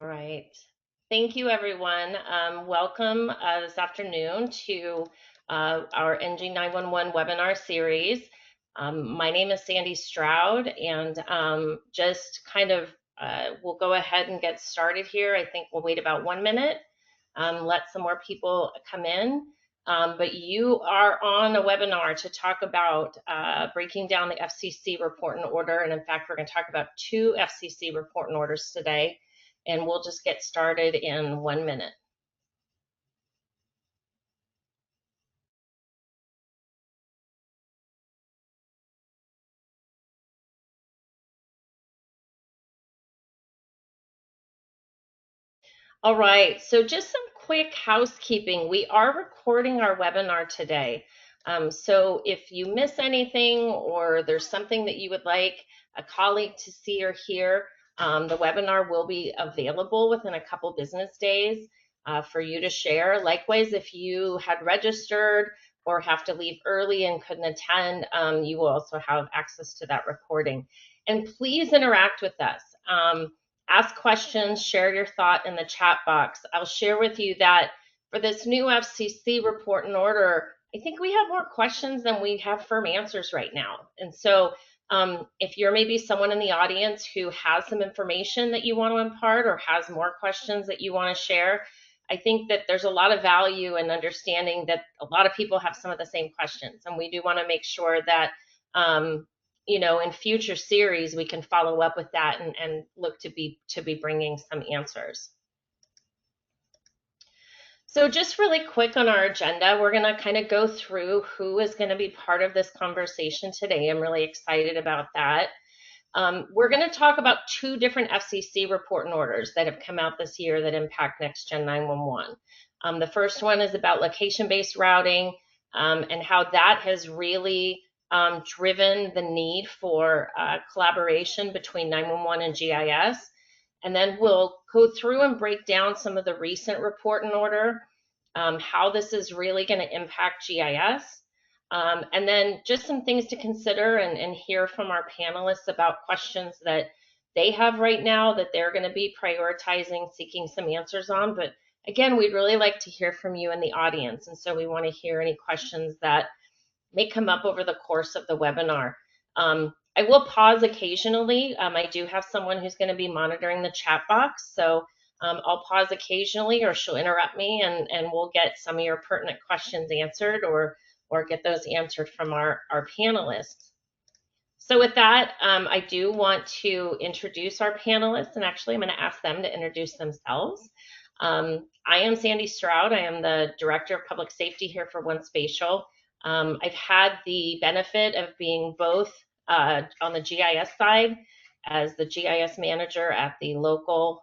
All right. Thank you, everyone. Welcome this afternoon to our NG911 webinar series. My name is Sandy Stroud, and just kind of we'll go ahead and get started here. I think we'll wait about 1 minute, let some more people come in. But you are on a webinar to talk about breaking down the FCC report and order. And in fact, we're going to talk about 2 FCC report and orders today. And we'll just get started in 1 minute. All right, so just some quick housekeeping. We are recording our webinar today. So if you miss anything or there's something that you would like a colleague to see or hear, the webinar will be available within a couple business days for you to share. Likewise, if you had registered or have to leave early and couldn't attend, you will also have access to that recording. And please interact with us. Ask questions, share your thought in the chat box. I'll share with you that for this new FCC report and order, I think we have more questions than we have firm answers right now. And so if you're maybe someone in the audience who has some information that you want to impart or has more questions that you want to share, I think that there's a lot of value in understanding that a lot of people have some of the same questions. And we do want to make sure that you know, in future series, we can follow up with that and look to be bringing some answers. So just really quick on our agenda, we're going to kind of go through who is going to be part of this conversation today. I'm really excited about that. We're going to talk about 2 different FCC report and orders that have come out this year that impact NextGen 911. The first one is about location-based routing and how that has really driven the need for collaboration between 911 and GIS. And then we'll go through and break down some of the recent report and order, how this is really going to impact GIS. And then just some things to consider and hear from our panelists about questions that they have right now that they're going to be prioritizing, seeking some answers on. But again, we'd really like to hear from you in the audience. And so we want to hear any questions that may come up over the course of the webinar. I will pause occasionally. I do have someone who's going to be monitoring the chat box. So I'll pause occasionally, or she'll interrupt me, and we'll get some of your pertinent questions answered or get those answered from our panelists. So with that, I do want to introduce our panelists, and actually I'm going to ask them to introduce themselves. I am Sandy Stroud. I am the Director of Public Safety here for 1Spatial. I've had the benefit of being both on the GIS side as the GIS manager at the local,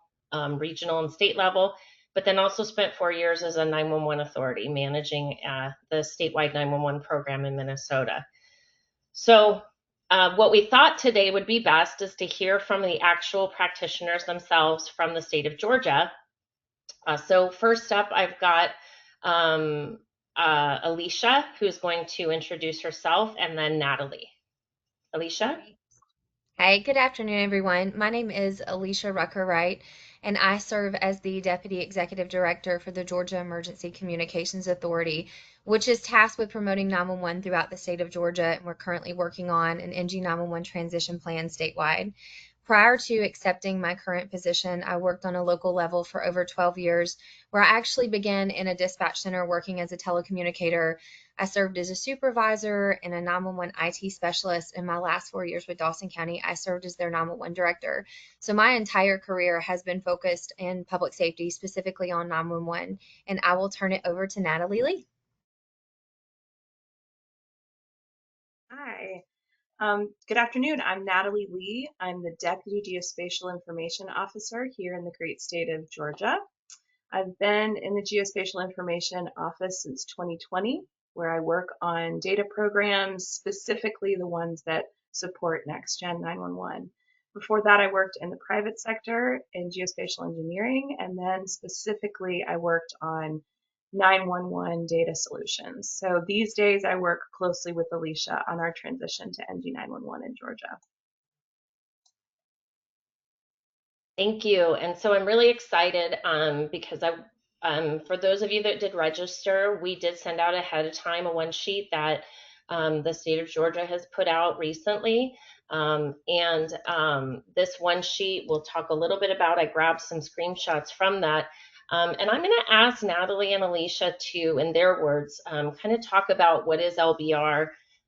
regional, and state level, but then also spent 4 years as a 911 authority managing the statewide 911 program in Minnesota. So what we thought today would be best is to hear from the actual practitioners themselves from the state of Georgia. So first up, I've got Alicia, who's going to introduce herself, and then Natalie. Alicia? Hi, good afternoon, everyone. My name is Alicia Rucker-Wright, and I serve as the Deputy Executive Director for the Georgia Emergency Communications Authority, which is tasked with promoting 911 throughout the state of Georgia, and we're currently working on an NG 911 transition plan statewide. Prior to accepting my current position, I worked on a local level for over 12 years, where I actually began in a dispatch center working as a telecommunicator. I served as a supervisor and a 911 IT specialist. In my last 4 years with Dawson County, I served as their 911 director. So my entire career has been focused in public safety, specifically on 911. And I will turn it over to Natalie Lee. Hi, good afternoon. I'm Natalie Lee. I'm the Deputy Geospatial Information Officer here in the great state of Georgia. I've been in the Geospatial Information Office since 2020, where I work on data programs, specifically the ones that support NextGen 911. Before that, I worked in the private sector in geospatial engineering, and then specifically I worked on 911 data solutions. So these days I work closely with Alicia on our transition to NG 911 in Georgia. Thank you. And so I'm really excited because for those of you that did register, we did send out ahead of time a one sheet that the state of Georgia has put out recently. And this one sheet we'll talk a little bit about. I grabbed some screenshots from that. And I'm going to ask Natalie and Alicia to, in their words, kind of talk about what is LBR,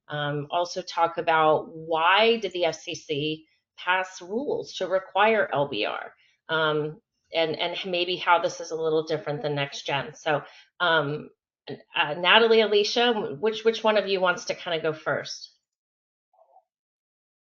also talk about why did the FCC pass rules to require LBR, and maybe how this is a little different than next gen. So, Natalie, Alicia, which one of you wants to kind of go first?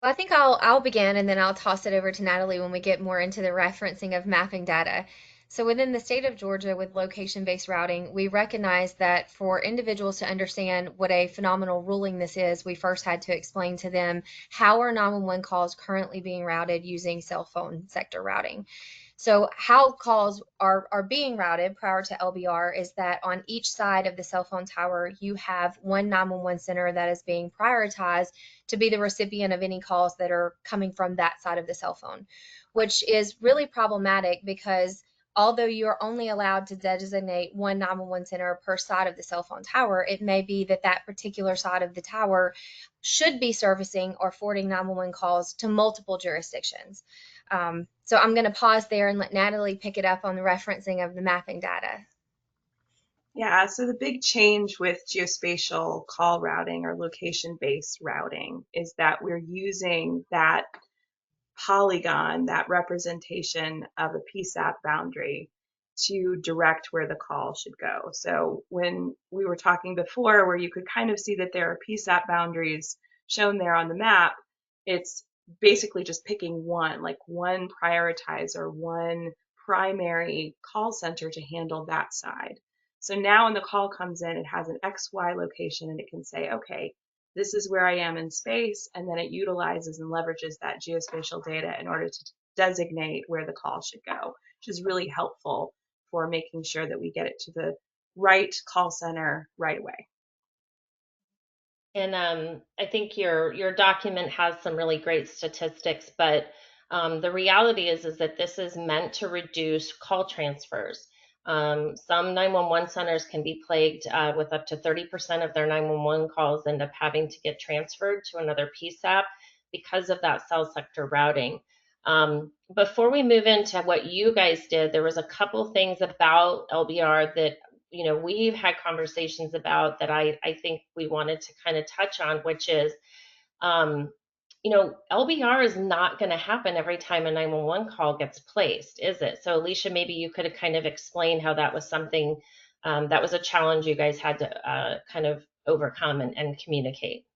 Well, I think I'll begin and then I'll toss it over to Natalie when we get more into the referencing of mapping data. So within the state of Georgia with location-based routing, we recognize that for individuals to understand what a phenomenal ruling this is, we first had to explain to them how are 911 calls currently being routed using cell phone sector routing. So how calls are being routed prior to LBR is that on each side of the cell phone tower, you have one 911 center that is being prioritized to be the recipient of any calls that are coming from that side of the cell phone, which is really problematic because although you're only allowed to designate one 911 center per side of the cell phone tower, it may be that that particular side of the tower should be servicing or forwarding 911 calls to multiple jurisdictions. So I'm going to pause there and let Natalie pick it up on the referencing of the mapping data. Yeah, so the big change with geospatial call routing or location-based routing is that we're using that polygon, that representation of a PSAP boundary to direct where the call should go. So when we were talking before, where you could kind of see that there are PSAP boundaries shown there on the map, it's basically just picking one, like one prioritizer, one primary call center to handle that side. So now when the call comes in, it has an XY location and it can say, okay, this is where I am in space, and then it utilizes and leverages that geospatial data in order to designate where the call should go, which is really helpful for making sure that we get it to the right call center right away. And I think your document has some really great statistics, but the reality is that this is meant to reduce call transfers. Some 911 centers can be plagued with up to 30% of their 911 calls end up having to get transferred to another PSAP because of that cell sector routing. Before we move into what you guys did, there was a couple things about LBR that we've had conversations about that I think we wanted to kind of touch on, which is, LBR is not going to happen every time a 911 call gets placed, is it? So, Alicia, maybe you could kind of explain how that was something that was a challenge you guys had to kind of overcome and communicate.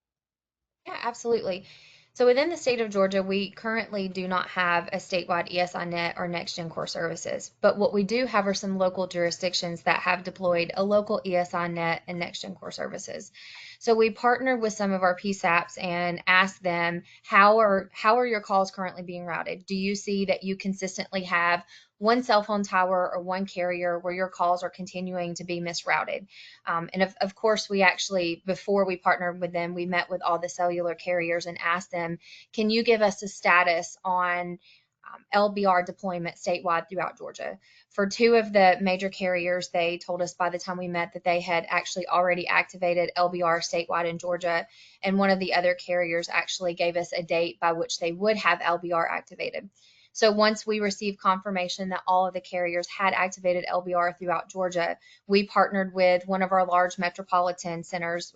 Yeah, absolutely. So within the state of Georgia, we currently do not have a statewide ESInet or NextGen core services, but what we do have are some local jurisdictions that have deployed a local ESInet and NextGen core services. So we partnered with some of our PSAPs and asked them, how are your calls currently being routed? Do you see that you consistently have one cell phone tower or one carrier where your calls are continuing to be misrouted? And of course, we actually, before we partnered with them, we met with all the cellular carriers and asked them, can you give us a status on LBR deployment statewide throughout Georgia? For two of the major carriers, they told us by the time we met that they had actually already activated LBR statewide in Georgia. And one of the other carriers actually gave us a date by which they would have LBR activated. So once we received confirmation that all of the carriers had activated LBR throughout Georgia, we partnered with one of our large metropolitan centers.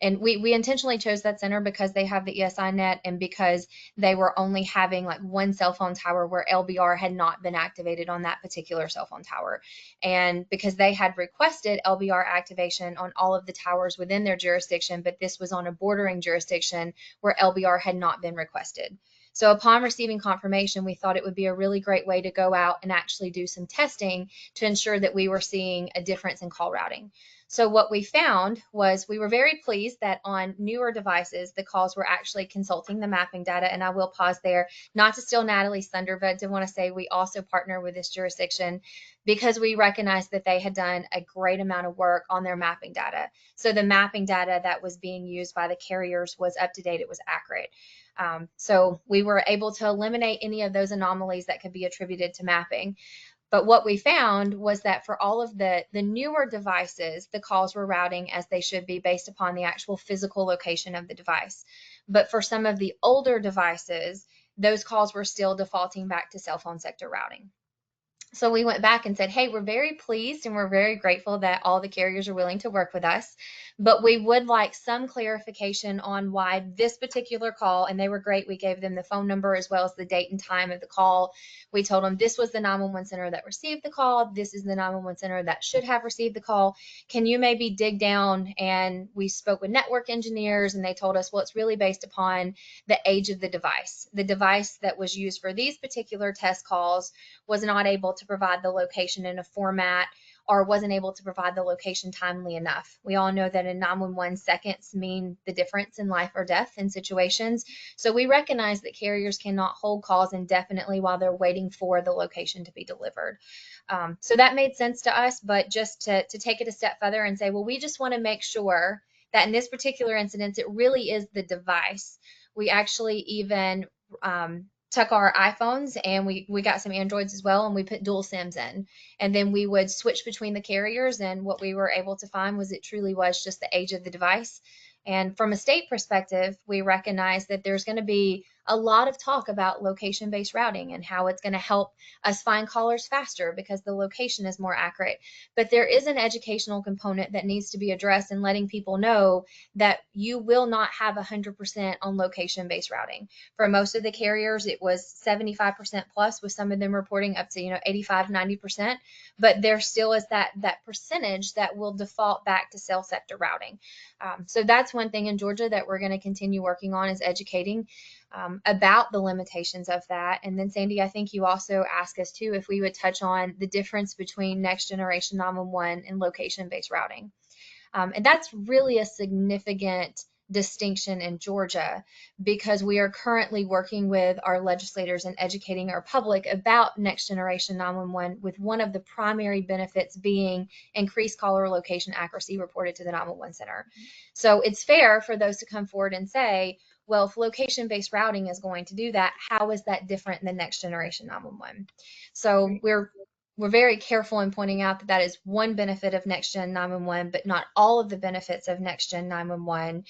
And we intentionally chose that center because they have the ESInet and because they were only having like one cell phone tower where LBR had not been activated on that particular cell phone tower. And because they had requested LBR activation on all of the towers within their jurisdiction, but this was on a bordering jurisdiction where LBR had not been requested. So upon receiving confirmation, we thought it would be a really great way to go out and actually do some testing to ensure that we were seeing a difference in call routing. So what we found was we were very pleased that on newer devices, the calls were actually consulting the mapping data. And I will pause there, not to steal Natalie's thunder, but I did want to say we also partner with this jurisdiction because we recognized that they had done a great amount of work on their mapping data. So the mapping data that was being used by the carriers was up to date, it was accurate. So we were able to eliminate any of those anomalies that could be attributed to mapping. But what we found was that for all of the newer devices, the calls were routing as they should be based upon the actual physical location of the device. But for some of the older devices, those calls were still defaulting back to cell phone sector routing. So we went back and said, hey, we're very pleased and we're very grateful that all the carriers are willing to work with us, but we would like some clarification on why this particular call, and they were great. We gave them the phone number as well as the date and time of the call. We told them this was the 911 center that received the call. This is the 911 center that should have received the call. Can you maybe dig down? And we spoke with network engineers and they told us, well, it's really based upon the age of the device. The device that was used for these particular test calls was not able to provide the location in a format or wasn't able to provide the location timely enough. We all know that in 911 seconds mean the difference in life or death in situations. So we recognize that carriers cannot hold calls indefinitely while they're waiting for the location to be delivered. So that made sense to us, but just to take it a step further and say, well, we just want to make sure that in this particular incident, it really is the device. We actually even took our iPhones and we got some Androids as well, and we put dual SIMs in, and then we would switch between the carriers, and what we were able to find was it truly was just the age of the device. And from a state perspective, we recognize that there's going to be a lot of talk about location-based routing and how it's going to help us find callers faster because the location is more accurate. But there is an educational component that needs to be addressed in letting people know that you will not have 100% on location-based routing. For most of the carriers, it was 75% plus, with some of them reporting up to 85, 90%. But there still is that percentage that will default back to cell sector routing. So that's one thing in Georgia that we're going to continue working on, is educating about the limitations of that. And then Sandy, I think you also asked us too if we would touch on the difference between next generation 911 and location-based routing. And that's really a significant distinction in Georgia, because we are currently working with our legislators and educating our public about next generation 911, with one of the primary benefits being increased caller location accuracy reported to the 911 center. So it's fair for those to come forward and say, well, if location-based routing is going to do that, how is that different than next generation 911? So we're very careful in pointing out that that is one benefit of Next Gen 911, but not all of the benefits of Next Gen 911.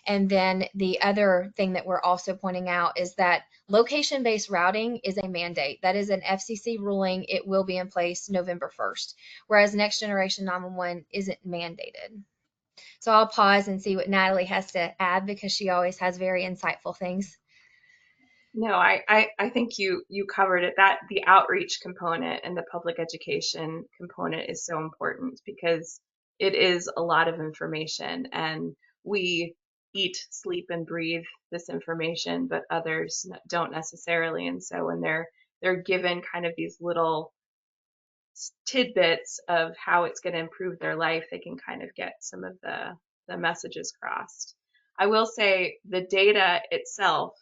And then the other thing that we're also pointing out is that location-based routing is a mandate. That is an FCC ruling. It will be in place November 1st, whereas Next Generation 911 isn't mandated. So I'll pause and see what Natalie has to add, because she always has very insightful things. No, I think you covered it. That the outreach component and the public education component is so important, because it is a lot of information, and we eat, sleep, and breathe this information, but others don't necessarily. And so when they're given kind of these little tidbits of how it's going to improve their life, they can kind of get some of the messages crossed. I will say the data itself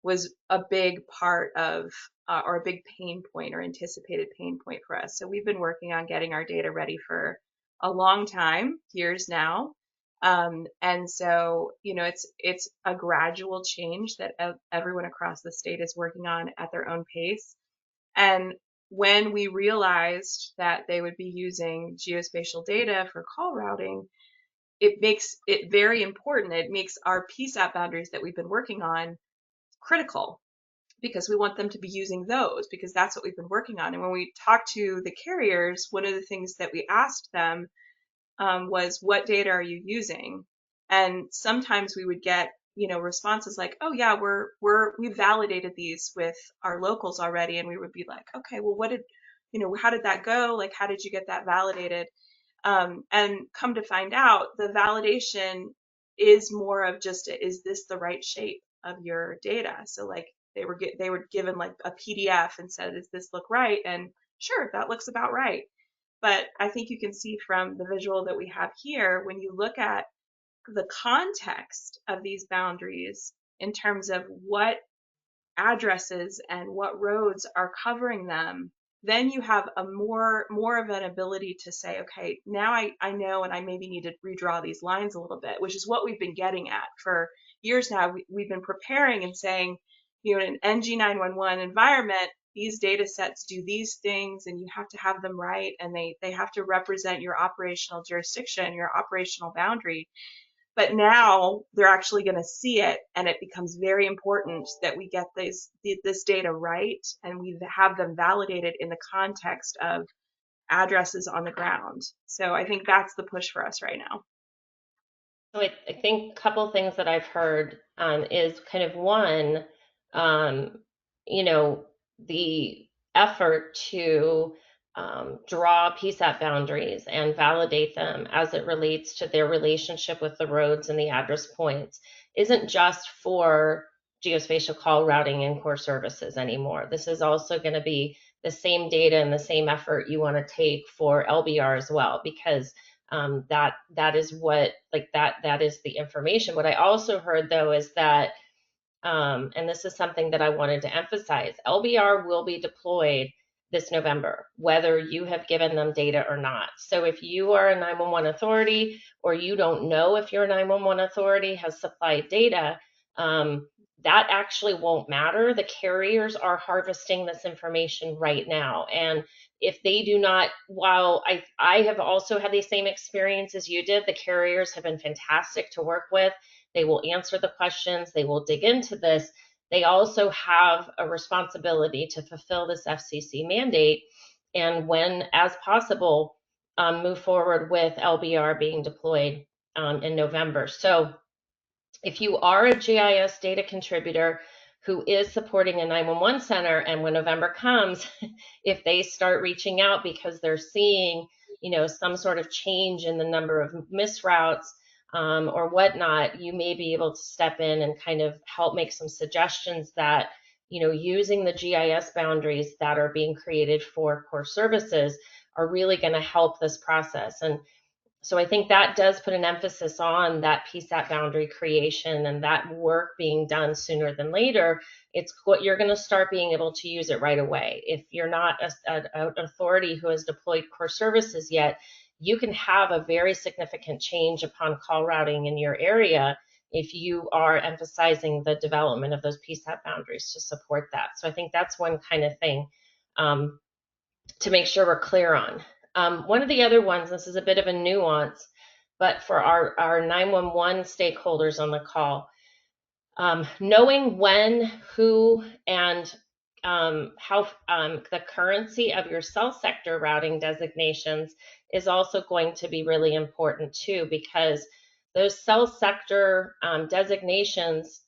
was a big part of, or a big pain point or anticipated pain point for us. So we've been working on getting our data ready for a long time, years now. And so, it's a gradual change that everyone across the state is working on at their own pace. And when we realized that they would be using geospatial data for call routing, it makes it very important. It makes our PSAP boundaries that we've been working on critical, because we want them to be using those, because that's what we've been working on. And when we talked to the carriers, one of the things that we asked them was, what data are you using? And sometimes we would get responses like, oh yeah, we validated these with our locals already. And we would be like, okay, well, how did that go? Like, how did you get that validated? And come to find out, the validation is more of just, is this the right shape of your data? So like they were given like a PDF and said, does this look right? And sure, that looks about right. But I think you can see from the visual that we have here, when you look at the context of these boundaries in terms of what addresses and what roads are covering them, then you have a more of an ability to say, okay, now I know, and I maybe need to redraw these lines a little bit, which is what we've been getting at for years now, we've been preparing and saying, in an NG911 environment, these data sets do these things and you have to have them right, and they have to represent your operational jurisdiction, your operational boundary. But now they're actually going to see it, and it becomes very important that we get this data right, and we have them validated in the context of addresses on the ground. So I think that's the push for us right now. So I think a couple things that I've heard is kind of one, um, the effort to draw PSAP boundaries and validate them as it relates to their relationship with the roads and the address points isn't just for geospatial call routing and core services anymore. This is also going to be the same data and the same effort you want to take for LBR as well, because that is what, like, that is the information. What I also heard though is that and this is something that I wanted to emphasize, LBR will be deployed this November, whether you have given them data or not. So if you are a 911 authority, or you don't know if your 911 authority has supplied data, that actually won't matter. The carriers are harvesting this information right now. And if they do not, while I have also had the same experience as you did, the carriers have been fantastic to work with. They will answer the questions, they will dig into this. They also have a responsibility to fulfill this FCC mandate, and when as possible, move forward with LBR being deployed in November. So if you are a GIS data contributor who is supporting a 911 center, and when November comes, if they start reaching out because they're seeing, some sort of change in the number of misroutes or whatnot, you may be able to step in and kind of help make some suggestions that, using the GIS boundaries that are being created for core services are really going to help this process. And so I think that does put an emphasis on that PSAP boundary creation and that work being done sooner than later. It's what you're going to start being able to use it right away. If you're not an authority who has deployed core services yet, you can have a very significant change upon call routing in your area if you are emphasizing the development of those PSAP boundaries to support that. So I think that's one kind of thing to make sure we're clear on. One of the other ones, this is a bit of a nuance, but for our 911 stakeholders on the call, knowing when, who, and how the currency of your cell sector routing designations is also going to be really important too, because those cell sector designations,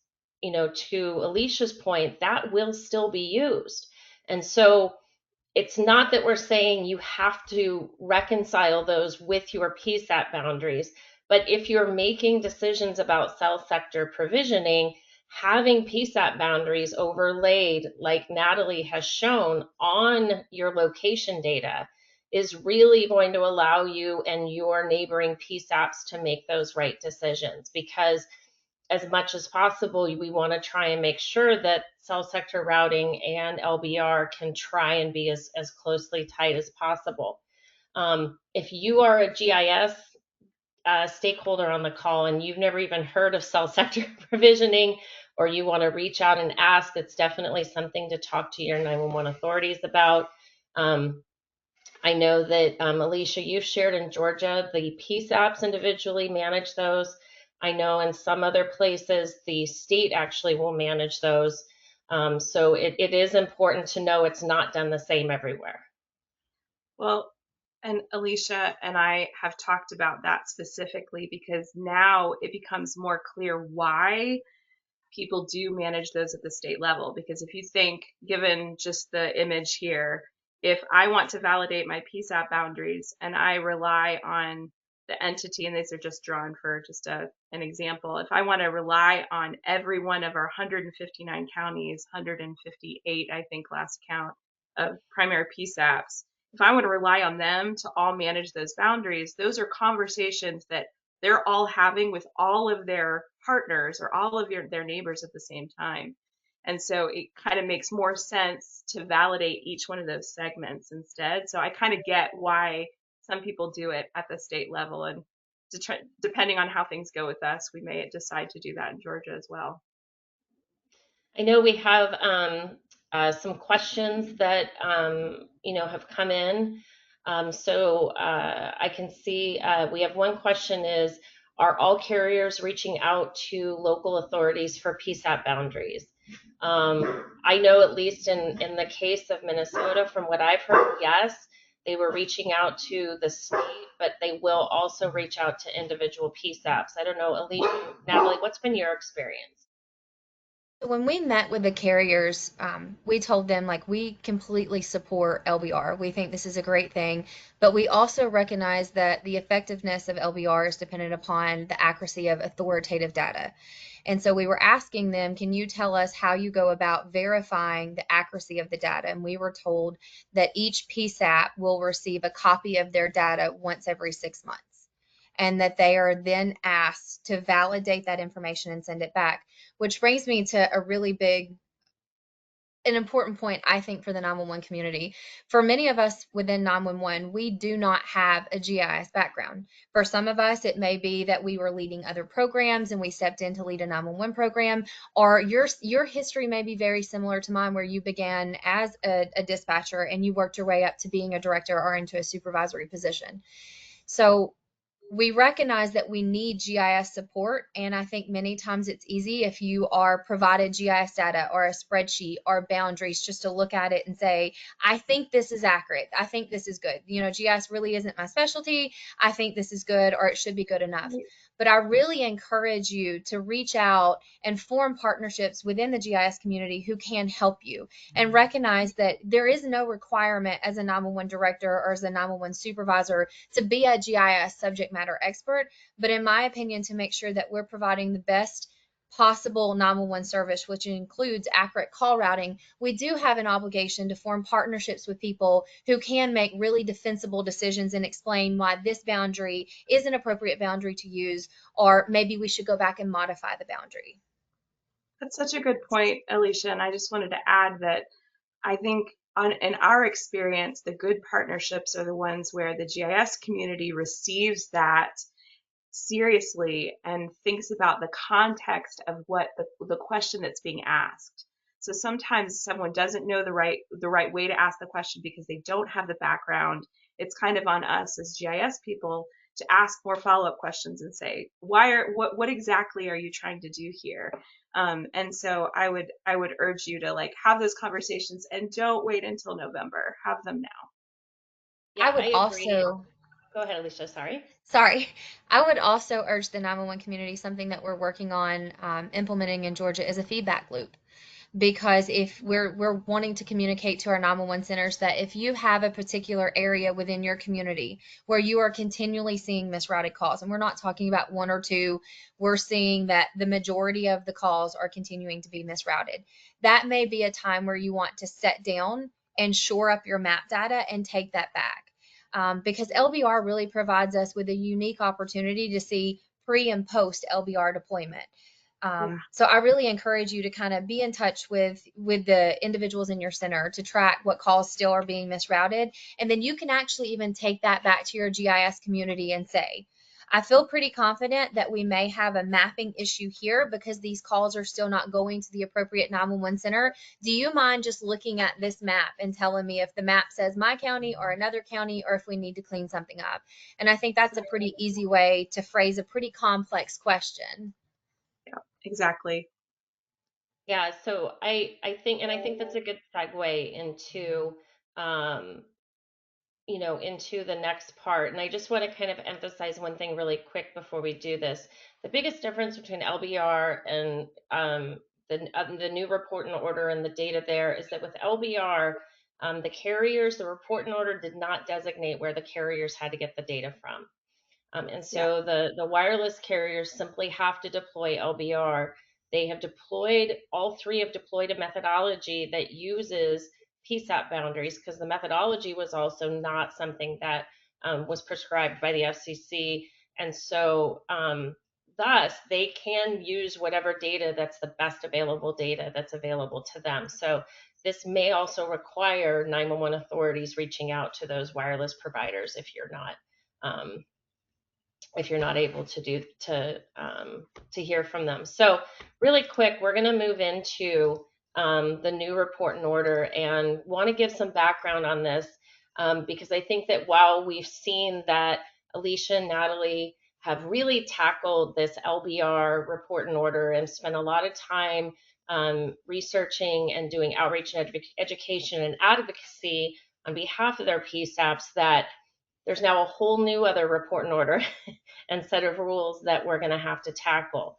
to Alicia's point, that will still be used. And so it's not that we're saying you have to reconcile those with your PSAP boundaries, but if you're making decisions about cell sector provisioning, having PSAP boundaries overlaid, like Natalie has shown, on your location data is really going to allow you and your neighboring PSAPs to make those right decisions, because as much as possible, we want to try and make sure that cell sector routing and LBR can try and be as closely tied as possible. If you are a GIS stakeholder on the call and you've never even heard of cell sector provisioning, or you want to reach out and ask, it's definitely something to talk to your 911 authorities about. I know that, Alicia, you've shared in Georgia, the PSAPs individually manage those. I know in some other places, the state actually will manage those. So it is important to know it's not done the same everywhere. Well, and Alicia and I have talked about that specifically because now it becomes more clear why people do manage those at the state level. Because if you think, given just the image here, if I want to validate my PSAP boundaries and I rely on the entity, and these are just drawn for just an example, if I want to rely on every one of our 159 counties, 158, I think last count, of primary PSAPs, if I want to rely on them to all manage those boundaries, those are conversations that they're all having with all of their partners or all of their neighbors at the same time. And so it kind of makes more sense to validate each one of those segments instead. So I kind of get why some people do it at the state level. And depending on how things go with us, we may decide to do that in Georgia as well. I know we have some questions that have come in. I can see we have one question is, are all carriers reaching out to local authorities for PSAP boundaries? I know at least in the case of Minnesota, from what I've heard, yes, they were reaching out to the state, but they will also reach out to individual PSAPs. I don't know, Alicia, Natalie, what's been your experience? When we met with the carriers, we told them like we completely support LBR. We think this is a great thing, but we also recognize that the effectiveness of LBR is dependent upon the accuracy of authoritative data. And so we were asking them, can you tell us how you go about verifying the accuracy of the data? And we were told that each PSAP will receive a copy of their data once every 6 months, and that they are then asked to validate that information and send it back. Which brings me to a really an important point, I think, for the 911 community. For many of us within 911, we do not have a GIS background. For some of us, it may be that we were leading other programs and we stepped in to lead a 911 program, or your history may be very similar to mine, where you began as a dispatcher and you worked your way up to being a director or into a supervisory position. So we recognize that we need GIS support, and I think many times it's easy if you are provided GIS data or a spreadsheet or boundaries just to look at it and say, I think this is accurate. I think this is good. GIS really isn't my specialty. I think this is good, or it should be good enough. But I really encourage you to reach out and form partnerships within the GIS community who can help you, and recognize that there is no requirement as a 911 director or as a 911 supervisor to be a GIS subject matter expert, but in my opinion, to make sure that we're providing the best possible 911 service, which includes accurate call routing, we do have an obligation to form partnerships with people who can make really defensible decisions and explain why this boundary is an appropriate boundary to use, or maybe we should go back and modify the boundary. That's such a good point, Alicia. And I just wanted to add that I think in our experience, the good partnerships are the ones where the GIS community receives that seriously and thinks about the context of what the question that's being asked. So sometimes someone doesn't know the right way to ask the question because they don't have the background. It's kind of on us as GIS people to ask more follow-up questions and say, what exactly are you trying to do here? And so I would urge you to have those conversations and don't wait until November. Have them now. Yeah, I would I agree. also Go ahead, Alicia. Sorry. I would also urge the 911 community, something that we're working on implementing in Georgia, is a feedback loop. Because if we're wanting to communicate to our 911 centers that if you have a particular area within your community where you are continually seeing misrouted calls, and we're not talking about one or two, we're seeing that the majority of the calls are continuing to be misrouted. That may be a time where you want to sit down and shore up your map data and take that back. Because LBR really provides us with a unique opportunity to see pre and post LBR deployment. So I really encourage you to kind of be in touch with the individuals in your center to track what calls still are being misrouted. And then you can actually even take that back to your GIS community and say, I feel pretty confident that we may have a mapping issue here because these calls are still not going to the appropriate 911 center. Do you mind just looking at this map and telling me if the map says my county or another county, or if we need to clean something up? And I think that's a pretty easy way to phrase a pretty complex question. Yeah, exactly. Yeah, so I think that's a good segue into into the next part. And I just want to kind of emphasize one thing really quick before we do this. The biggest difference between LBR and the new report and order and the data there is that with LBR, the carriers, the report and order did not designate where the carriers had to get the data from. And so the wireless carriers simply have to deploy LBR. They have deployed, all three have deployed a methodology that uses PSAP boundaries, because the methodology was also not something that was prescribed by the FCC. And so thus they can use whatever data that's the best available data that's available to them. So this may also require 911 authorities reaching out to those wireless providers if you're not if you're not able to hear from them. So really quick, we're going to move into the new report and order, and want to give some background on this because I think that while we've seen that Alicia and Natalie have really tackled this LBR report and order and spent a lot of time researching and doing outreach and education and advocacy on behalf of their PSAPs, that there's now a whole new other report and order and set of rules that we're going to have to tackle.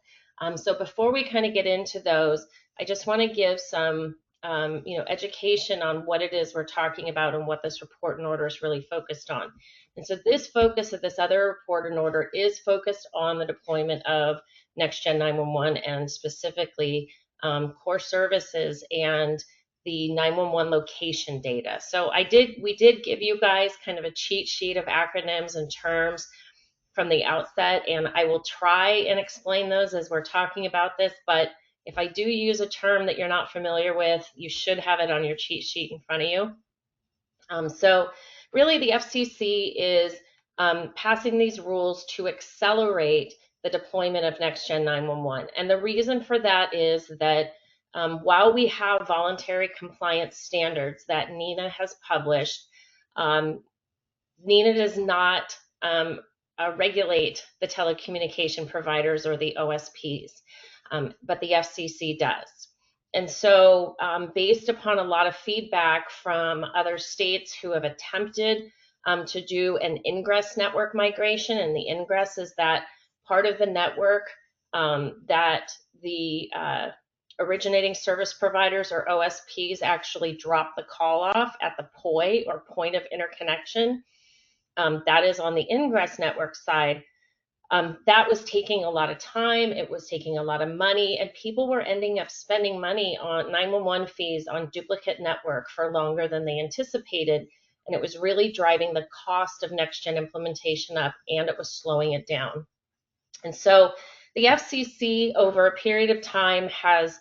So before we kind of get into those, I just want to give some education on what it is we're talking about and what this report and order is really focused on. And so this focus of this other report and order is focused on the deployment of NextGen 911 and specifically core services and the 911 location data. So we did give you guys kind of a cheat sheet of acronyms and terms from the outset, and I will try and explain those as we're talking about this, but if I do use a term that you're not familiar with, you should have it on your cheat sheet in front of you. So really the FCC is passing these rules to accelerate the deployment of NextGen 911. And the reason for that is that while we have voluntary compliance standards that NENA has published, NENA does not regulate the telecommunication providers or the OSPs, but the FCC does. And so based upon a lot of feedback from other states who have attempted to do an ingress network migration, and the ingress is that part of the network that the originating service providers or OSPs actually drop the call off at the POI or point of interconnection. That is on the ingress network side. That was taking a lot of time, it was taking a lot of money, and people were ending up spending money on 911 fees on duplicate network for longer than they anticipated, and it was really driving the cost of NextGen implementation up, and it was slowing it down. And so the FCC, over a period of time, has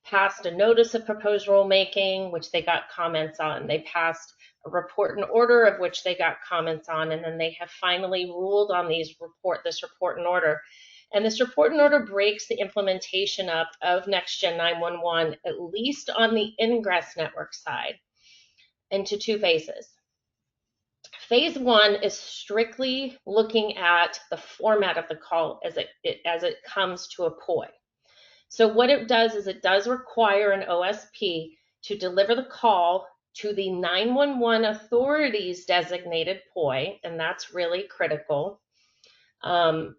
passed a notice of proposed rulemaking, which they got comments on. They passed a report and order, of which they got comments on, and then they have finally ruled on this report and order. And this report and order breaks the implementation up of NextGen 911, at least on the ingress network side, into two phases. Phase one is strictly looking at the format of the call as it comes to a POI. So what it does is it does require an OSP to deliver the call to the 911 authorities designated POI, and that's really critical. And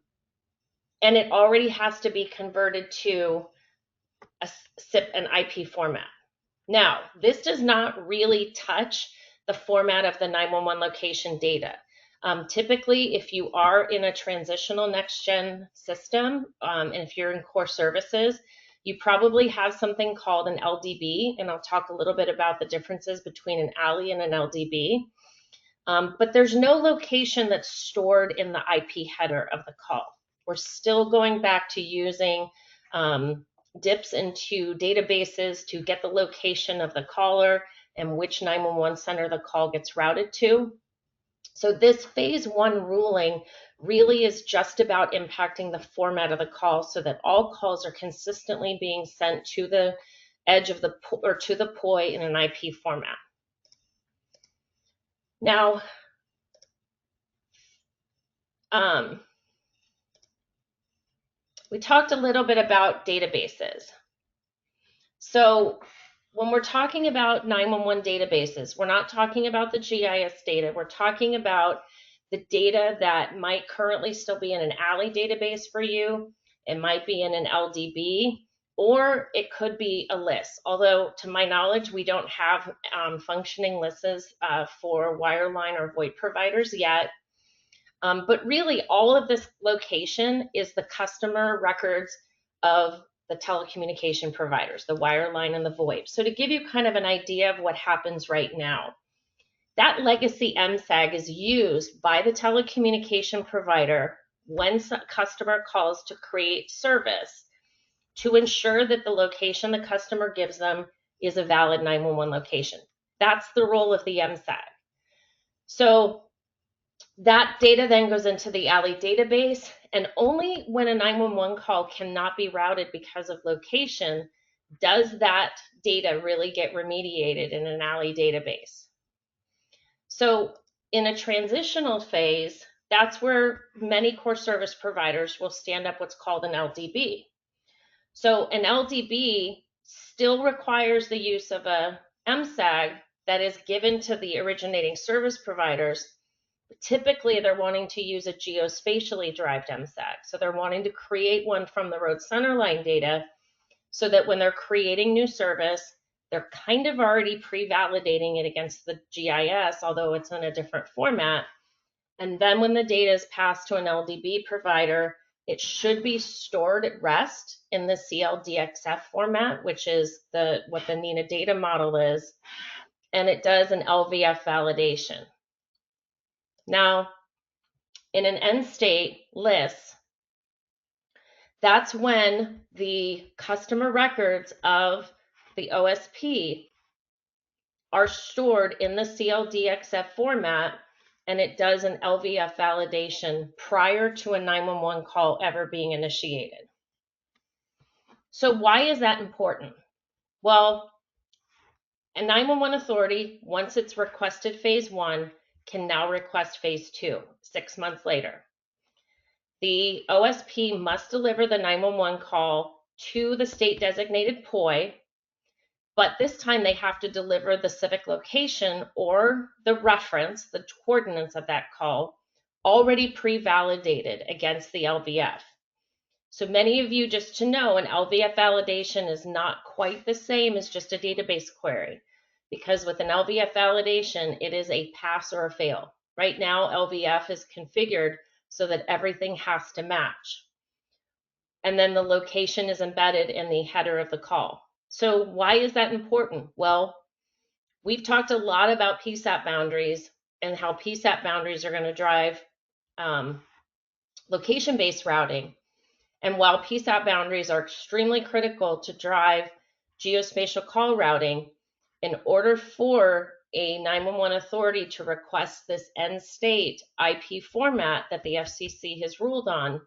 it already has to be converted to a SIP and IP format. Now, this does not really touch the format of the 911 location data. Typically, if you are in a transitional NextGen system, and if you're in core services, you probably have something called an LDB, and I'll talk a little bit about the differences between an ALI and an LDB. But there's no location that's stored in the IP header of the call. We're still going back to using dips into databases to get the location of the caller and which 911 center the call gets routed to. So this phase one ruling really is just about impacting the format of the call so that all calls are consistently being sent to the edge of the POI in an IP format. Now, we talked a little bit about databases. So when we're talking about 911 databases, we're not talking about the GIS data. We're talking about the data that might currently still be in an ALI database for you. It might be in an LDB, or it could be a list. Although, to my knowledge, we don't have functioning lists for wireline or VoIP providers yet. But really, all of this location is the customer records of the telecommunication providers, the wireline and the VoIP. So to give you kind of an idea of what happens right now, that legacy MSAG is used by the telecommunication provider when a customer calls to create service to ensure that the location the customer gives them is a valid 911 location. That's the role of the MSAG. So That data then goes into the ALI database, and only when a 911 call cannot be routed because of location does that data really get remediated in an ALI database. So in a transitional phase, that's where many core service providers will stand up what's called an LDB. So an LDB still requires the use of a MSAG that is given to the originating service providers. Typically, they're wanting to use a geospatially derived MSAG. So they're wanting to create one from the road centerline data so that when they're creating new service, they're kind of already pre-validating it against the GIS, although it's in a different format. And then when the data is passed to an LDB provider, it should be stored at rest in the CLDXF format, which is what the NINA data model is, and it does an LVF validation. Now, in an end state list, that's when the customer records of the OSP are stored in the CLDXF format, and it does an LVF validation prior to a 911 call ever being initiated. So why is that important? Well, a 911 authority, once it's requested phase 1, can now request phase 2, 6 months later. The OSP must deliver the 911 call to the state designated POI, but this time they have to deliver the civic location or the reference, the coordinates of that call, already pre-validated against the LVF. So many of you, just to know, an LVF validation is not quite the same as just a database query, because with an LVF validation, it is a pass or a fail. Right now, LVF is configured so that everything has to match. And then the location is embedded in the header of the call. So why is that important? Well, we've talked a lot about PSAP boundaries and how PSAP boundaries are going to drive location-based routing. And while PSAP boundaries are extremely critical to drive geospatial call routing, in order for a 911 authority to request this end state IP format that the FCC has ruled on,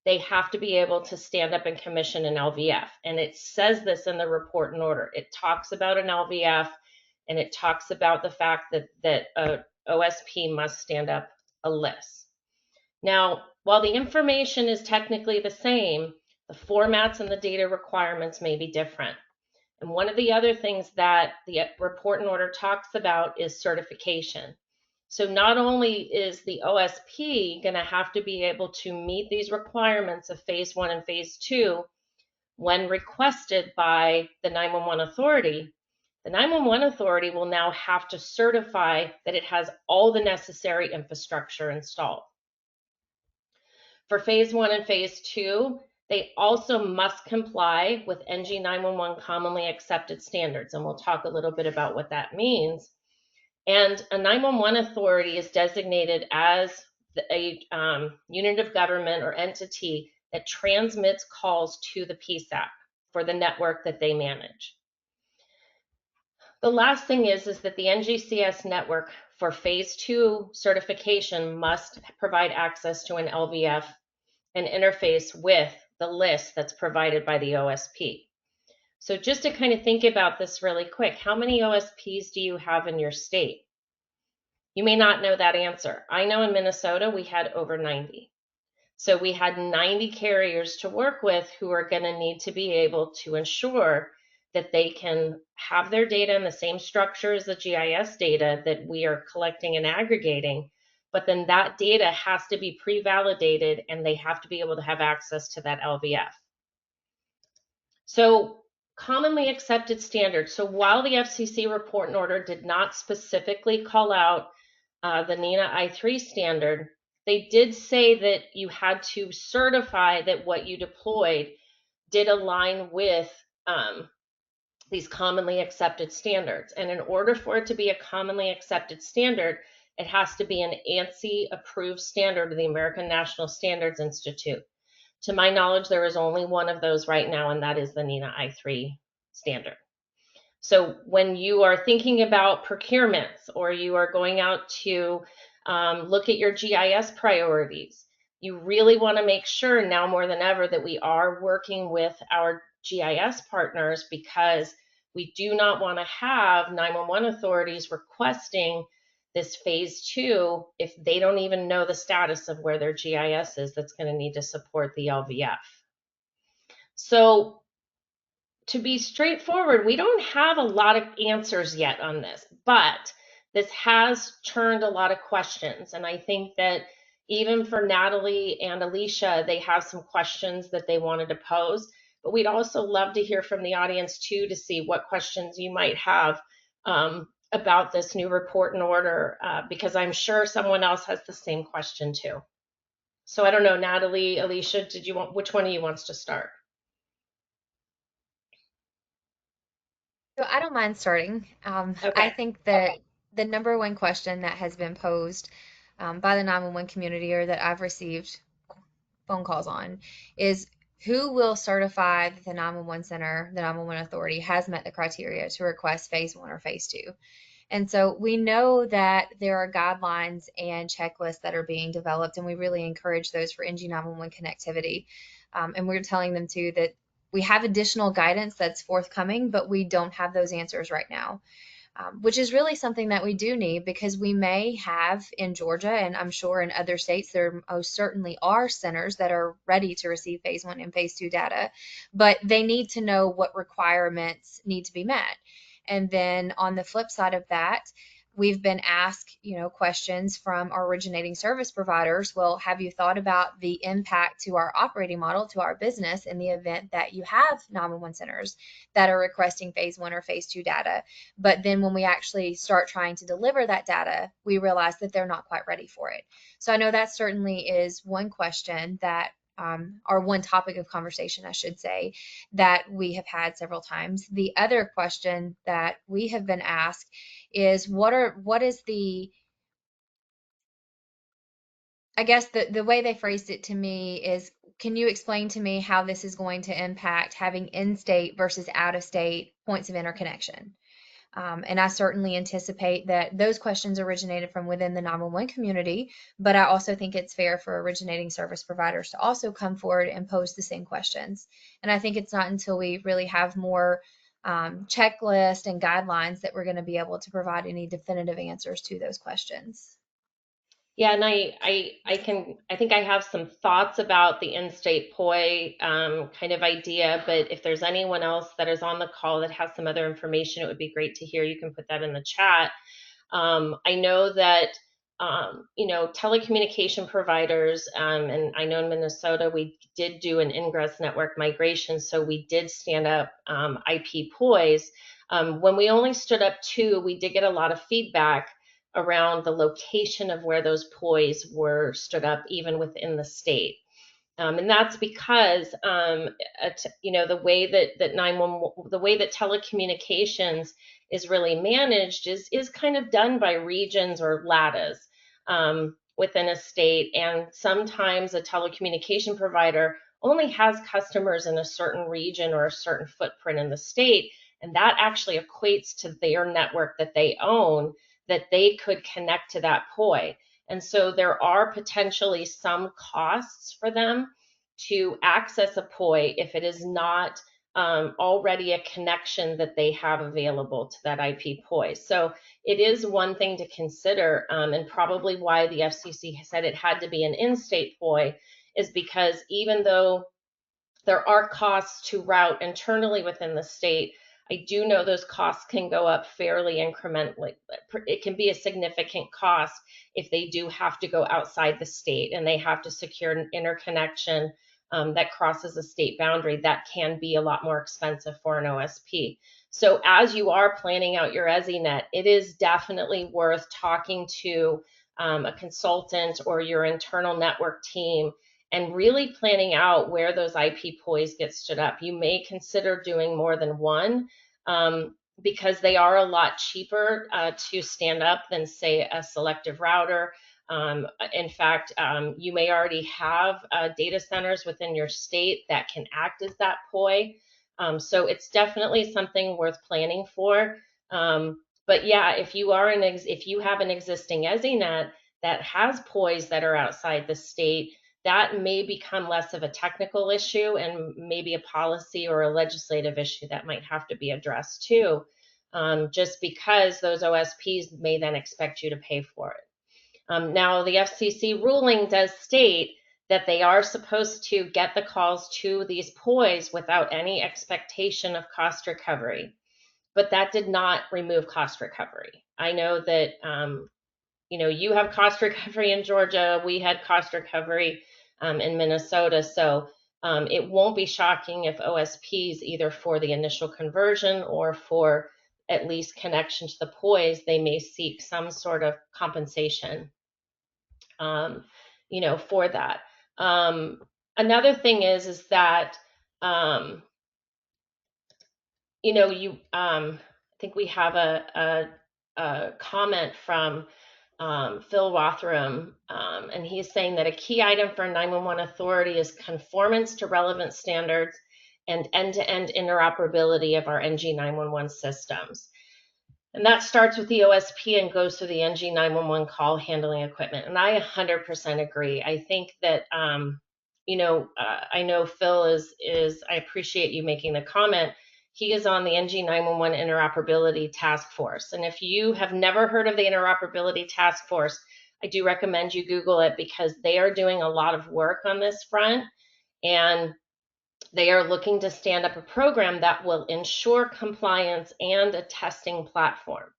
they have to be able to stand up and commission an LVF. And it says this in the report and order. It talks about an LVF, and it talks about the fact that a OSP must stand up a list. Now, while the information is technically the same, the formats and the data requirements may be different. And one of the other things that the report and order talks about is certification. So not only is the OSP going to have to be able to meet these requirements of phase 1 and phase 2 when requested by the 911 authority, the 911 authority will now have to certify that it has all the necessary infrastructure installed. For phase 1 and phase 2, they also must comply with NG 911 commonly accepted standards, and we'll talk a little bit about what that means. And a 911 authority is designated as a unit of government or entity that transmits calls to the PSAP for the network that they manage. The last thing is that the NGCS network for phase 2 certification must provide access to an LVF and interface with the list that's provided by the OSP. So just to kind of think about this really quick, how many OSPs do you have in your state? You may not know that answer. I know in Minnesota we had over 90. So we had 90 carriers to work with who are going to need to be able to ensure that they can have their data in the same structure as the GIS data that we are collecting and aggregating, but then that data has to be pre-validated and they have to be able to have access to that LVF. So commonly accepted standards. So while the FCC report and order did not specifically call out the NINA I3 standard, they did say that you had to certify that what you deployed did align with these commonly accepted standards. And in order for it to be a commonly accepted standard, it has to be an ANSI approved standard of the American National Standards Institute. To my knowledge, there is only one of those right now, and that is the NINA I3 standard. So when you are thinking about procurements or you are going out to Look at your GIS priorities. You really want to make sure now more than ever that we are working with our GIS partners, because we do not want to have 911 authorities requesting this phase 2 if they don't even know the status of where their GIS is that's going to need to support the LVF. So to be straightforward, we don't have a lot of answers yet on this, but this has turned a lot of questions. And I think that even for Natalie and Alicia, they have some questions that they wanted to pose. But we'd also love to hear from the audience too, to see what questions you might have about this new report and order, because I'm sure someone else has the same question too. So I don't know, Natalie, Alicia, which one of you wants to start? So I don't mind starting. I Okay. think that the number one question that has been posed by the 911 community, or that I've received phone calls on, is who will certify that the 911 center, the 911 authority, has met the criteria to request phase 1 or phase 2. And so we know that there are guidelines and checklists that are being developed, and we really encourage those for NG911 connectivity. And we're telling them too that we have additional guidance that's forthcoming, but we don't have those answers right now. Which is really something that we do need, because we may have in Georgia, and I'm sure in other states, there most certainly are centers that are ready to receive phase 1 and phase 2 data, but they need to know what requirements need to be met. And then on the flip side of that, we've been asked, questions from our originating service providers. Well, have you thought about the impact to our operating model, to our business, in the event that you have 911 centers that are requesting phase 1 or phase 2 data? But then when we actually start trying to deliver that data, we realize that they're not quite ready for it. So I know that certainly is one question that, or one topic of conversation, I should say, that we have had several times. The other question that we have been asked is what is the, I guess the way they phrased it to me is, can you explain to me how this is going to impact having in-state versus out-of-state points of interconnection? And I certainly anticipate that those questions originated from within the 911 community, but I also think it's fair for originating service providers to also come forward and pose the same questions. And I think it's not until we really have more checklists and guidelines that we're going to be able to provide any definitive answers to those questions. Yeah, and I think I have some thoughts about the in-state POI kind of idea, but if there's anyone else that is on the call that has some other information, it would be great to hear. You can put that in the chat. I know that telecommunication providers, and I know in Minnesota we did do an ingress network migration, so we did stand up IP POIs. When we only stood up 2, we did get a lot of feedback around the location of where those POIs were stood up, even within the state. And that's because, the way that 911, the way that telecommunications is really managed is kind of done by regions or LATAs within a state. And sometimes a telecommunication provider only has customers in a certain region or a certain footprint in the state. And that actually equates to their network that they own, that they could connect to that POI. And so there are potentially some costs for them to access a POI if it is not already a connection that they have available to that IP POI. So it is one thing to consider, and probably why the FCC said it had to be an in-state POI is because even though there are costs to route internally within the state, I do know those costs can go up fairly incrementally. It can be a significant cost if they do have to go outside the state and they have to secure an interconnection that crosses a state boundary. That can be a lot more expensive for an OSP. So as you are planning out your EZINet, it is definitely worth talking to a consultant or your internal network team and really planning out where those IP POIs get stood up. You may consider doing more than one because they are a lot cheaper to stand up than, say, a selective router. In fact, you may already have data centers within your state that can act as that POI. So it's definitely something worth planning for. But yeah, if you have an existing EZINet, that has POIs that are outside the state, that may become less of a technical issue and maybe a policy or a legislative issue that might have to be addressed too, just because those OSPs may then expect you to pay for it. Now, the FCC ruling does state that they are supposed to get the calls to these POIs without any expectation of cost recovery, but that did not remove cost recovery. I know that you have cost recovery in Georgia. We had cost recovery in Minnesota. So it won't be shocking if OSPs, either for the initial conversion or for at least connection to the POIs, they may seek some sort of compensation, for that. Another thing is that, I think we have a comment from Phil Rothram, and he's saying that a key item for 911 authority is conformance to relevant standards and end-to-end interoperability of our NG 911 systems. And that starts with the OSP and goes through the NG 911 call handling equipment. And I 100% agree. I think that, I know Phil is, I appreciate you making the comment. He is on the NG 911 Interoperability Task Force. And if you have never heard of the Interoperability Task Force, I do recommend you Google it, because they are doing a lot of work on this front. And they are looking to stand up a program that will ensure compliance and a testing platform.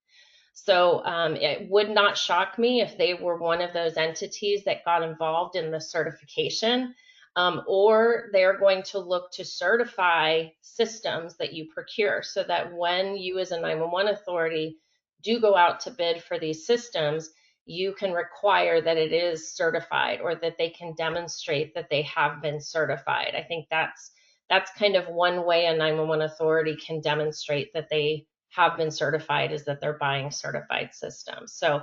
So it would not shock me if they were one of those entities that got involved in the certification, or they're going to look to certify systems that you procure, so that when you as a 911 authority do go out to bid for these systems, you can require that it is certified, or that they can demonstrate that they have been certified. I think that's kind of one way a 911 authority can demonstrate that they have been certified, is that they're buying certified systems. So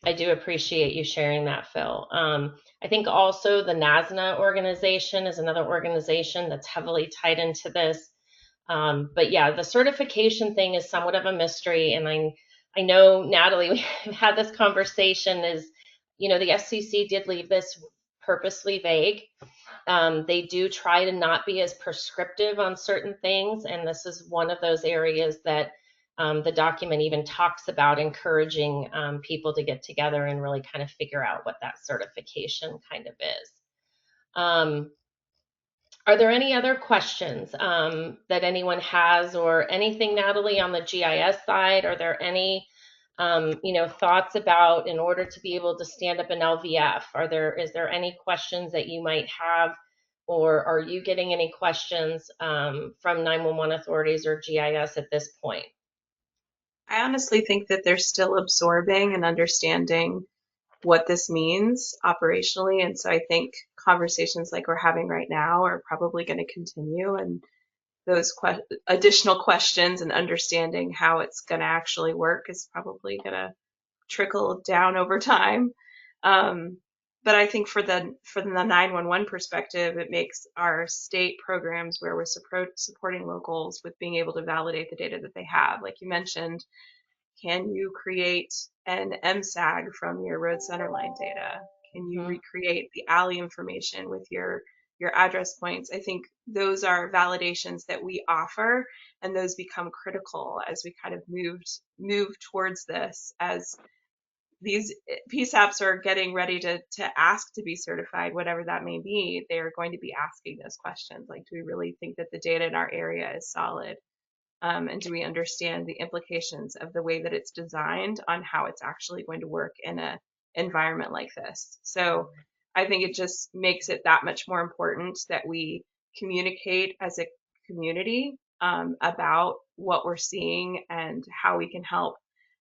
I do appreciate you sharing that, Phil. I think also the NASNA organization is another organization that's heavily tied into this. But yeah, the certification thing is somewhat of a mystery. And I know, Natalie, we've had this conversation, is, the FCC did leave this purposely vague. They do try to not be as prescriptive on certain things, and this is one of those areas that the document even talks about encouraging people to get together and really kind of figure out what that certification kind of is. Are there any other questions that anyone has, or anything, Natalie, on the GIS side? Are there any thoughts about, in order to be able to stand up an LVF, is there any questions that you might have, or are you getting any questions from 911 authorities or GIS at this point? I honestly think that they're still absorbing and understanding what this means operationally. And so I think conversations like we're having right now are probably going to continue. And those additional questions and understanding how it's going to actually work is probably going to trickle down over time. But I think for the 911 perspective, it makes our state programs where we're supporting locals with being able to validate the data that they have. Like you mentioned, can you create an MSAG from your road centerline data? Can you recreate the alley information with your address points? I think those are validations that we offer, and those become critical as we kind of move towards this, as these PSAPs are getting ready to ask to be certified, whatever that may be. They are going to be asking those questions, like, do we really think that the data in our area is solid? And do we understand the implications of the way that it's designed on how it's actually going to work in an environment like this? So I think it just makes it that much more important that we communicate as a community about what we're seeing and how we can help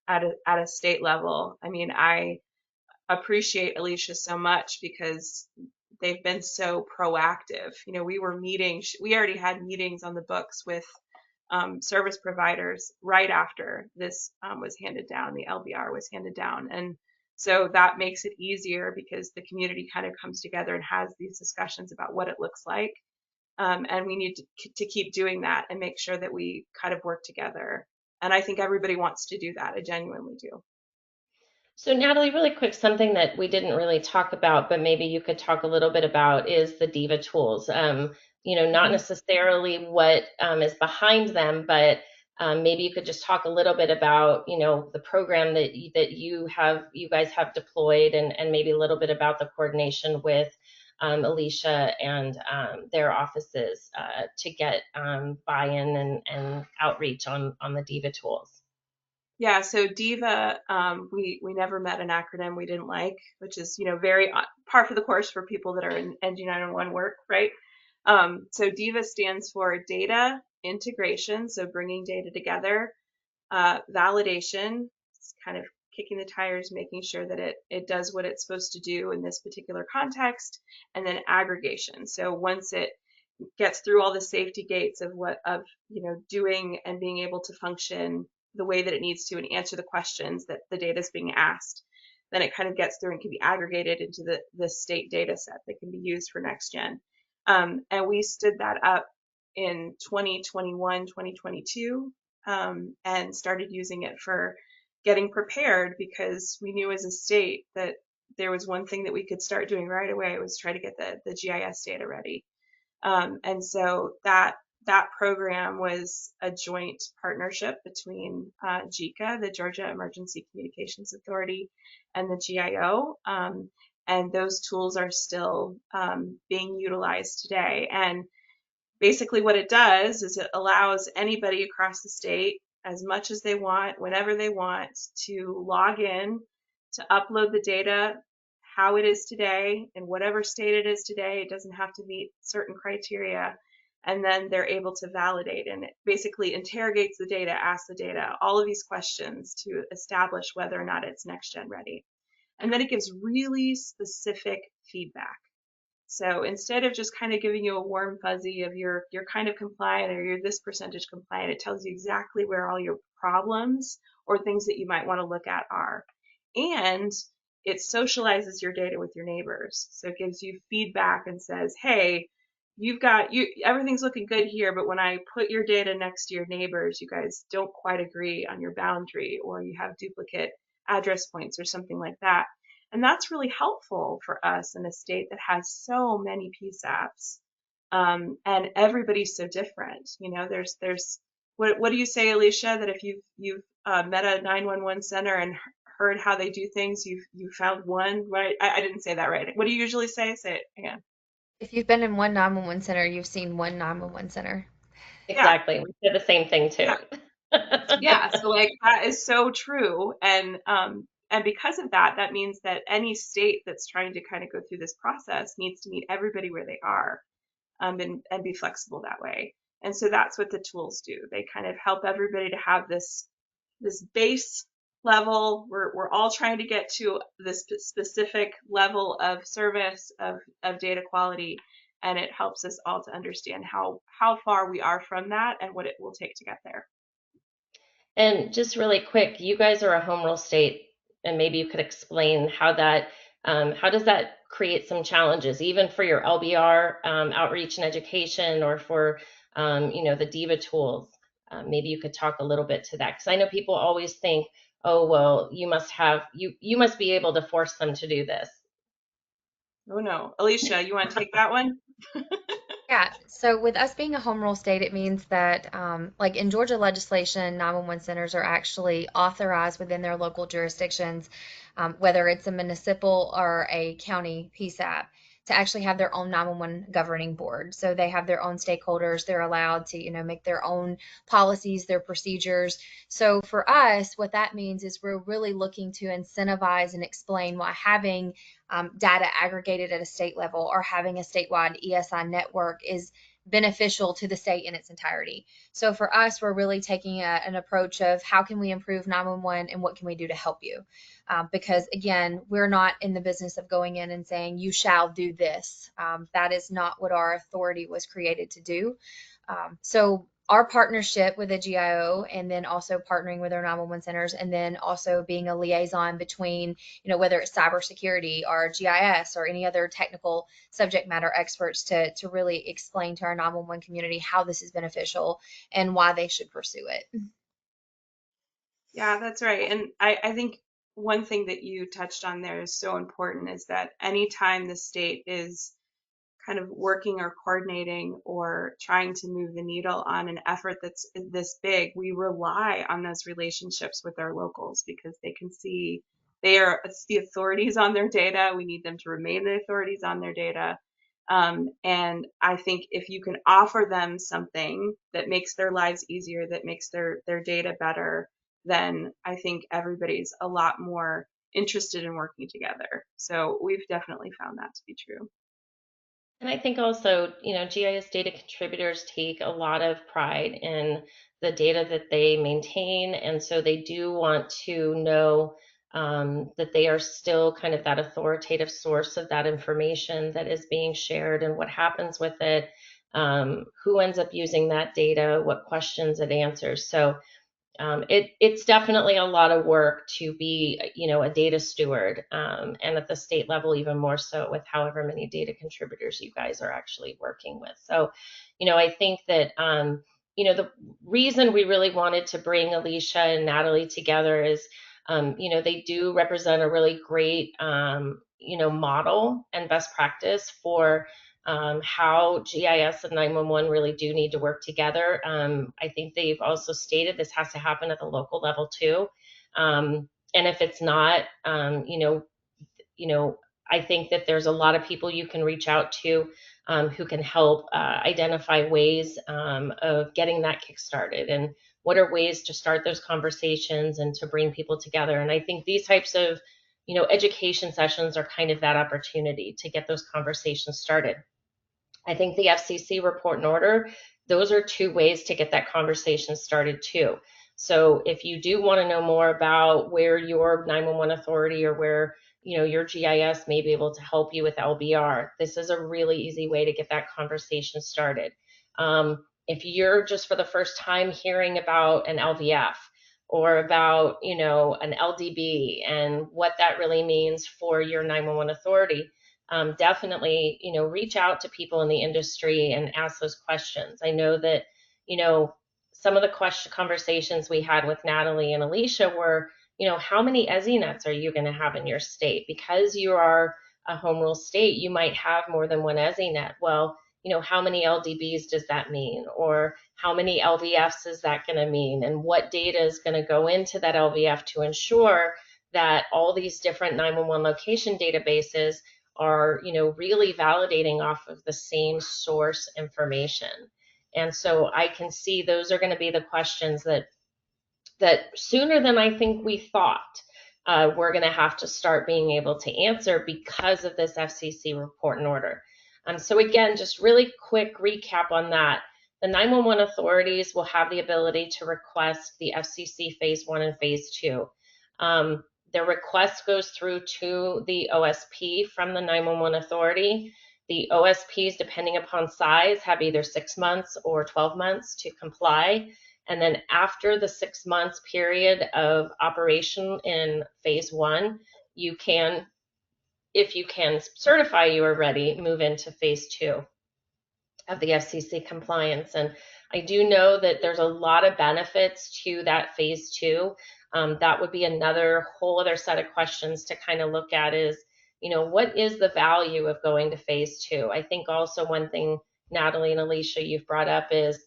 at a state level. I mean, I appreciate Alicia so much because they've been so proactive. We already had meetings on the books with service providers right after this was handed down, the LVR was handed down. And so that makes it easier, because the community kind of comes together and has these discussions about what it looks like. And we need to keep doing that and make sure that we kind of work together. And I think everybody wants to do that. I genuinely do. So Natalie, really quick, something that we didn't really talk about, but maybe you could talk a little bit about is the Diva tools. Not Mhm. necessarily what is behind them, but maybe you could just talk a little bit about, the program that you guys have deployed, and maybe a little bit about the coordination with Alicia and their offices to get buy-in and outreach on the Diva tools. Yeah, so DIVA, we never met an acronym we didn't like, which is, very par for the course for people that are in NG911 work, right? So DIVA stands for data integration, so bringing data together, validation, it's kind of kicking the tires, making sure that it does what it's supposed to do in this particular context, and then aggregation. So once it gets through all the safety gates of doing and being able to function the way that it needs to and answer the questions that the data is being asked, then it kind of gets through and can be aggregated into the state data set that can be used for next gen. And we stood that up in 2021, 2022, and started using it for getting prepared, because we knew as a state that there was one thing that we could start doing right away was try to get the GIS data ready. And so that program was a joint partnership between GECA, the Georgia Emergency Communications Authority, and the GIO. And those tools are still being utilized today. And basically what it does is it allows anybody across the state, as much as they want, whenever they want, to log in, to upload the data how it is today, in whatever state it is today. It doesn't have to meet certain criteria. And then they're able to validate, and it basically interrogates the data, asks the data all of these questions to establish whether or not it's next gen ready. And then it gives really specific feedback. So instead of just kind of giving you a warm fuzzy of you're kind of compliant or you're this percentage compliant, it tells you exactly where all your problems or things that you might want to look at are. And it socializes your data with your neighbors. So it gives you feedback and says, hey, everything's looking good here, but when I put your data next to your neighbors, you guys don't quite agree on your boundary, or you have duplicate address points or something like that. And that's really helpful for us in a state that has so many PSAPs, and everybody's so different. There's what do you say, Alicia? That if you've met a 911 center and heard how they do things, you found one, right? I didn't say that right. What do you usually say? Say it again. If you've been in one 911 center, you've seen one 911 center. Yeah, Exactly. We did the same thing too. yeah, yeah. So like that is so true, and because of that, that means that any state that's trying to kind of go through this process needs to meet everybody where they are, and be flexible that way. And so that's what the tools do. They kind of help everybody to have this base level. We're all trying to get to this specific level of service of data quality, and it helps us all to understand how far we are from that and what it will take to get there. And just really quick, you guys are a home rule state, and maybe you could explain how does that create some challenges, even for your LBR outreach and education, or for the Diva tools. Maybe you could talk a little bit to that, because I know people always think, oh well, you must be able to force them to do this. Oh no, Alicia, you want to take that one? Yeah, so with us being a home rule state, it means that, like in Georgia legislation, 911 centers are actually authorized within their local jurisdictions, whether it's a municipal or a county PSAP, to actually have their own 911 governing board. So they have their own stakeholders. They're allowed to, make their own policies, their procedures. So for us, what that means is we're really looking to incentivize and explain why having data aggregated at a state level or having a statewide ESI network is beneficial to the state in its entirety. So for us, we're really taking an approach of how can we improve 911 and what can we do to help you? Because again, we're not in the business of going in and saying, you shall do this. That is not what our authority was created to do. So our partnership with the GIO, and then also partnering with our 911 centers, and then also being a liaison between, whether it's cybersecurity or GIS or any other technical subject matter experts to really explain to our 911 community how this is beneficial and why they should pursue it. Yeah, that's right. And I think one thing that you touched on there is so important, is that anytime the state is kind of working or coordinating or trying to move the needle on an effort that's this big, we rely on those relationships with our locals, because they can see they are the authorities on their data. We need them to remain the authorities on their data. And I think if you can offer them something that makes their lives easier, that makes their data better, then I think everybody's a lot more interested in working together. So we've definitely found that to be true. And I think also, GIS data contributors take a lot of pride in the data that they maintain. And so they do want to know that they are still kind of that authoritative source of that information that is being shared and what happens with it, who ends up using that data, what questions it answers. So it's definitely a lot of work to be, a data steward, and at the state level, even more so with however many data contributors you guys are actually working with. So, I think that, the reason we really wanted to bring Alicia and Natalie together is, they do represent a really great, model and best practice for how GIS and 911 really do need to work together. I think they've also stated this has to happen at the local level too. And if it's not, I think that there's a lot of people you can reach out to who can help identify ways of getting that kickstarted, and what are ways to start those conversations and to bring people together. And I think these types of, education sessions are kind of that opportunity to get those conversations started. I think the FCC report and order, those are two ways to get that conversation started too. So if you do want to know more about where your 911 authority or where your GIS may be able to help you with LBR, this is a really easy way to get that conversation started. If you're just for the first time hearing about an LVF or about an LDB and what that really means for your 911 authority, definitely, reach out to people in the industry and ask those questions. I know that, some of the conversations we had with Natalie and Alicia were, how many EZNets are you going to have in your state? Because you are a home rule state, you might have more than one EZNet. Well, how many LDBs does that mean? Or how many LVFs is that going to mean? And what data is going to go into that LVF to ensure that all these different 911 location databases are, really validating off of the same source information. And so I can see those are going to be the questions that sooner than I think we thought we're going to have to start being able to answer because of this FCC report and order. So again, just really quick recap on that. The 911 authorities will have the ability to request the FCC Phase 1 and Phase 2. The request goes through to the OSP from the 911 authority. The OSPs, depending upon size, have either 6 months or 12 months to comply. And then after the 6 months period of operation in Phase 1, you can, if you can certify you are ready, move into Phase 2 of the FCC compliance. And I do know that there's a lot of benefits to that Phase 2. That would be another whole other set of questions to kind of look at is, what is the value of going to Phase 2? I think also one thing, Natalie and Alicia, you've brought up is,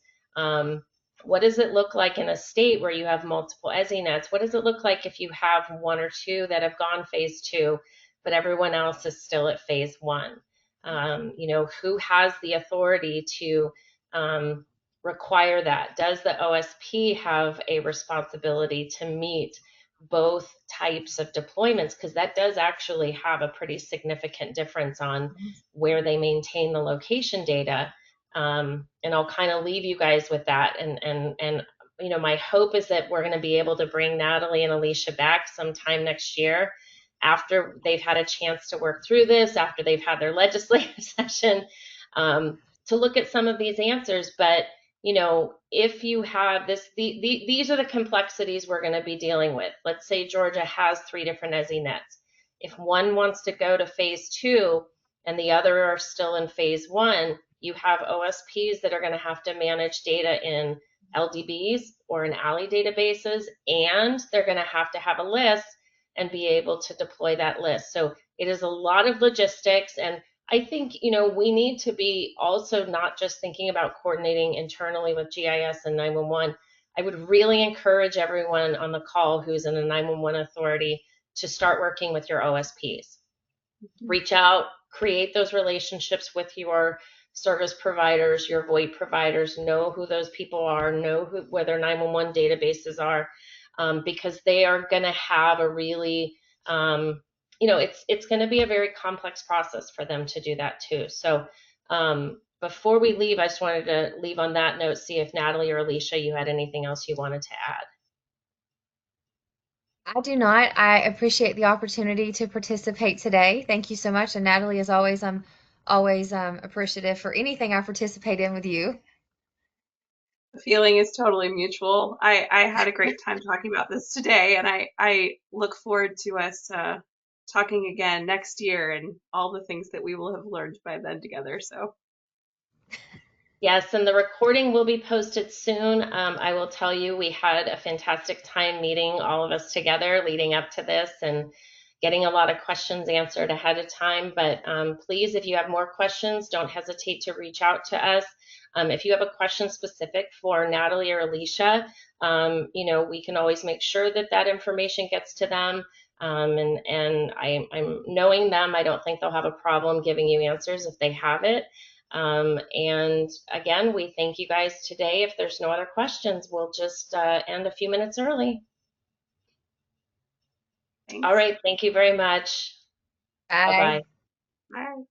what does it look like in a state where you have multiple EZNets? What does it look like if you have one or two that have gone Phase 2, but everyone else is still at Phase 1? Who has the authority to require that? Does the OSP have a responsibility to meet both types of deployments? Because that does actually have a pretty significant difference on where they maintain the location data. And I'll kind of leave you guys with that. And my hope is that we're going to be able to bring Natalie and Alicia back sometime next year after they've had a chance to work through this, after they've had their legislative session, to look at some of these answers. But if you have this, these are the complexities we're going to be dealing with. Let's say Georgia has 3 different EZNets. If one wants to go to Phase 2 and the other are still in Phase 1, you have OSPs that are going to have to manage data in LDBs or in ALI databases, and they're going to have a list and be able to deploy that list. So it is a lot of logistics, and I think, we need to be also not just thinking about coordinating internally with GIS and 911. I would really encourage everyone on the call who's in a 911 authority to start working with your OSPs. Reach out, create those relationships with your service providers, your VoIP providers, know who those people are, know where their 911 databases are, because they are going to have a really, it's going to be a very complex process for them to do that too. So before we leave, I just wanted to leave on that note, see if Natalie or Alicia, you had anything else you wanted to add. I do not. I appreciate the opportunity to participate today. Thank you so much. And Natalie, as always, I'm always appreciative for anything I participate in with you. The feeling is totally mutual. I had a great time talking about this today, and I look forward to us talking again next year and all the things that we will have learned by then together. So. Yes, and the recording will be posted soon. I will tell you, we had a fantastic time meeting, all of us together, leading up to this and getting a lot of questions answered ahead of time. But please, if you have more questions, don't hesitate to reach out to us. If you have a question specific for Natalie or Alicia, we can always make sure that that information gets to them. And I'm knowing them, I don't think they'll have a problem giving you answers if they have it. And again, we thank you guys today. If there's no other questions, we'll just end a few minutes early. Thanks. All right. Thank you very much. Bye. Bye-bye. Bye.